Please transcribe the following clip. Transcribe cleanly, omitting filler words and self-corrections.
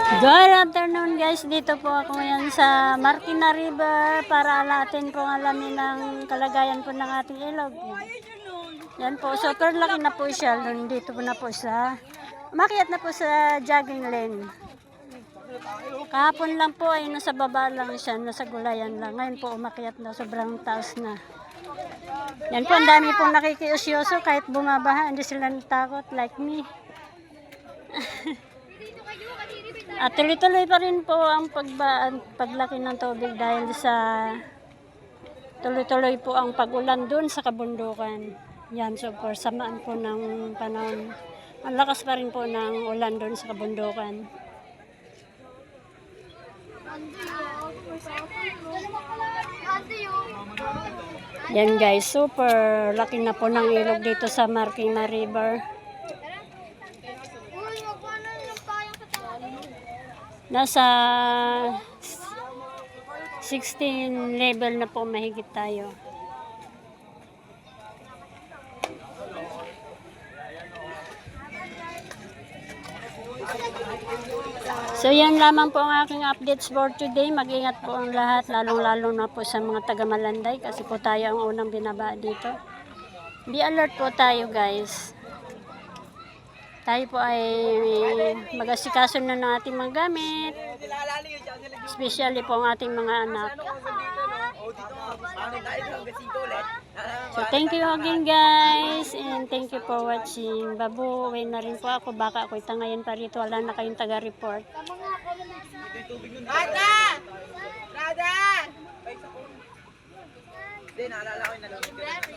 Good afternoon guys, dito po ako ngayon sa Marikina River para alatin po alamin ang kalagayan po ng ating ilog. Yan po, super laki na po siya. Dito po na po siya. Umakyat na po sa jogging lane. Kahapon lang po ay nasa baba lang siya, nasa gulayan lang. Ngayon po umakyat na, sobrang taas na. Yan po, ang dami pong nakikiusyoso kahit bumabaha, hindi sila natakot like me. At tuloy-tuloy pa rin po ang paglaki ng tubig dahil sa tuloy-tuloy po ang pag-ulan doon sa kabundukan. Yan, so for samaan po ng panahon. Ang lakas pa rin po ng ulan doon sa kabundukan. Yan guys, super laki na po ng ilog dito sa Marikina River. Nasa 16 level na po mahigit tayo. So yan lamang po ang aking updates for today. Mag-ingat po ang lahat, lalong-lalo na po sa mga taga-Malanday kasi po tayo ang unang binaba dito. Be alert po tayo guys. Tayo po ay mag-asikaso na ng ating mga gamit. Especially po ang ating mga anak. So thank you again guys. And thank you for watching. Babu, uwi na rin po ako. Baka ako'y tangayan pa rito. Wala na kayong taga-report. Rada! Rada! Hindi, naalala ko yung nalunod.